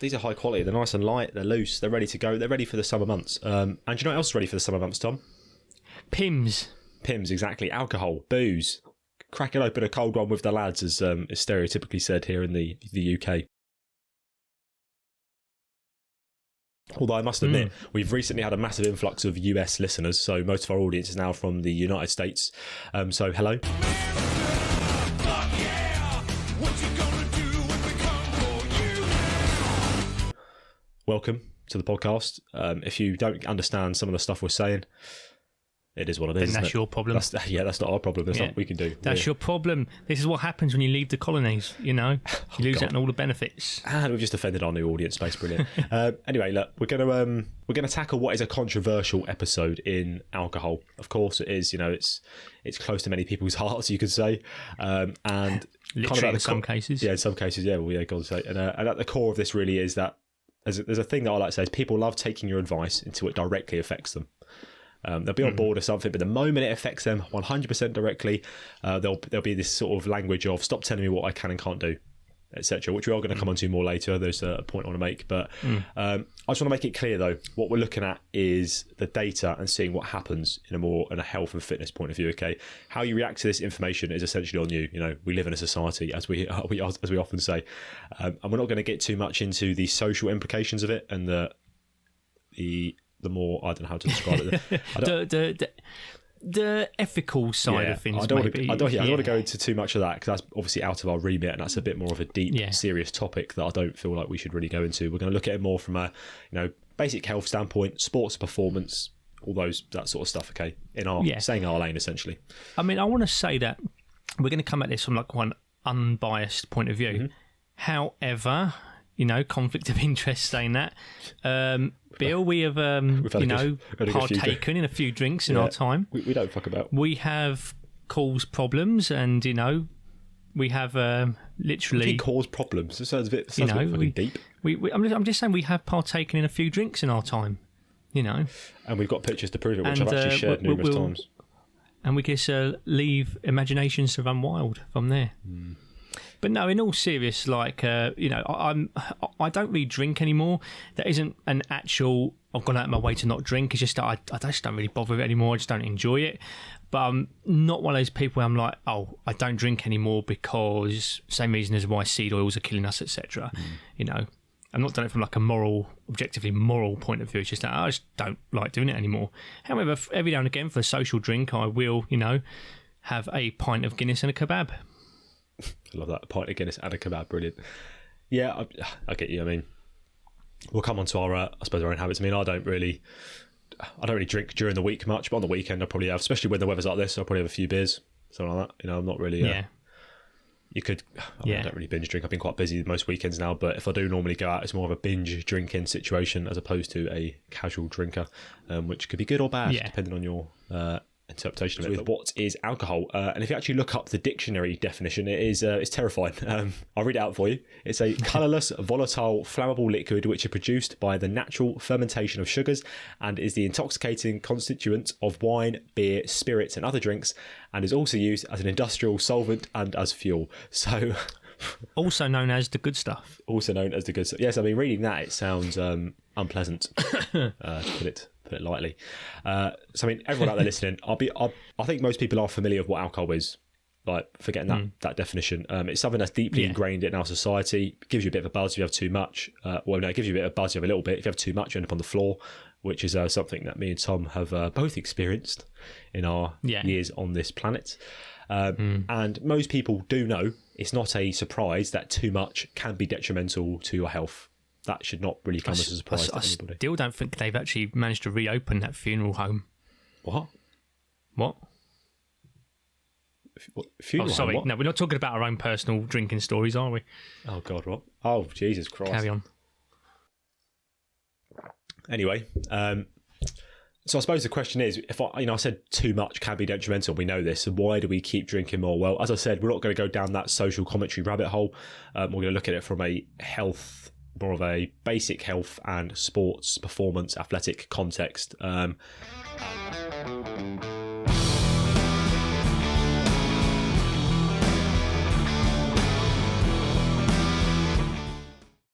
these are high quality. They're nice and light. They're loose. They're ready to go. They're ready for the summer months. And do you know what else is ready for the summer months, Tom? Pimm's, exactly. Alcohol, booze. Cracking open a cold one with the lads, as is stereotypically said here in the UK. Although I must admit, we've recently had a massive influx of US listeners, so most of our audience is now from the United States. So hello. Welcome to the podcast. If you don't understand some of the stuff we're saying, it is what it is. Then that's your problem. That's not our problem. There's nothing we can do. That's your problem. This is what happens when you leave the colonies, you know. You lose out on all the benefits. And we've just offended our new audience space. Brilliant. Anyway, look, we're gonna tackle what is a controversial episode in alcohol. Of course, it is. You know, it's close to many people's hearts, you could say. And literally in some cases. Yeah, in some cases, yeah. Well, yeah, God's sake. And at the core of this really is that there's a thing that I like to say is people love taking your advice until it directly affects them. They'll be on board or something, but the moment it affects them 100% directly, there'll be this sort of language of stop telling me what I can and can't do, etc., which we are going to come on to more later. There's a point I want to make, but I just want to make it clear though, what we're looking at is the data and seeing what happens in a health and fitness point of view. Okay, how you react to this information is essentially on you. You know, we live in a society, as we often say, and we're not going to get too much into the social implications of it and the more, I don't know how to describe it. The ethical side of things. I don't want to go into too much of that because that's obviously out of our remit, and that's a bit more of a deep, serious topic that I don't feel like we should really go into. We're going to look at it more from a basic health standpoint, sports performance, all that sort of stuff. Okay, in our saying our lane essentially. I mean, I want to say that we're going to come at this from like one unbiased point of view. Mm-hmm. However, conflict of interest saying that. Bill, we have, partaken in a few drinks in our time. We don't fuck about. We have caused problems and, we have literally... caused problems? It sounds a bit fucking deep. I'm just saying we have partaken in a few drinks in our time, And we've got pictures to prove it, which I've actually shared numerous times. And we just leave imaginations to run wild from there. Mm. But no, in all serious, I don't really drink anymore. There isn't an actual, I've gone out of my way to not drink. It's just that I just don't really bother with it anymore. I just don't enjoy it. But I'm not one of those people where I'm like, oh, I don't drink anymore because same reason as why seed oils are killing us, etc. I'm not doing it from like a objectively moral point of view. It's just that I just don't like doing it anymore. However, every now and again for a social drink, I will, have a pint of Guinness and a kebab. I love that. A pint of Guinness and a kebab, brilliant. Yeah, I get you. I mean, we'll come on to our, I suppose, our own habits. I mean, I don't really drink during the week much, but on the weekend I probably have, especially when the weather's like this, I'll probably have a few beers, something like that. I'm not really... You could... I don't really binge drink. I've been quite busy most weekends now, but if I do normally go out, it's more of a binge drinking situation as opposed to a casual drinker, which could be good or bad, depending on your... interpretation of it. What is alcohol? And if you actually look up the dictionary definition, it's terrifying. I'll read it out for you. It's a colourless, volatile, flammable liquid which is produced by the natural fermentation of sugars and is the intoxicating constituent of wine, beer, spirits and other drinks, and is also used as an industrial solvent and as fuel. So... also known as the good stuff. Yes, I mean, reading that, it sounds unpleasant, to put it lightly. So I mean, everyone out there listening, I think most people are familiar with what alcohol is, like forgetting that definition. It's something that's deeply ingrained in our society. It gives you a bit of a buzz if you have too much. It gives you a bit of a buzz if you have a little bit. If you have too much, you end up on the floor, which is something that me and Tom have both experienced in our years on this planet. And most people do know it's not a surprise that too much can be detrimental to your health. That should not really come as a surprise to anybody. I still don't think they've actually managed to reopen that funeral home. What? Funeral home? Sorry, no, we're not talking about our own personal drinking stories, are we? Oh God, what? Oh Jesus Christ! Carry on. Anyway, so I suppose the question is, if I said too much can be detrimental, we know this, so why do we keep drinking more? Well, as I said, we're not going to go down that social commentary rabbit hole. We're going to look at it from more of a basic health and sports performance athletic context.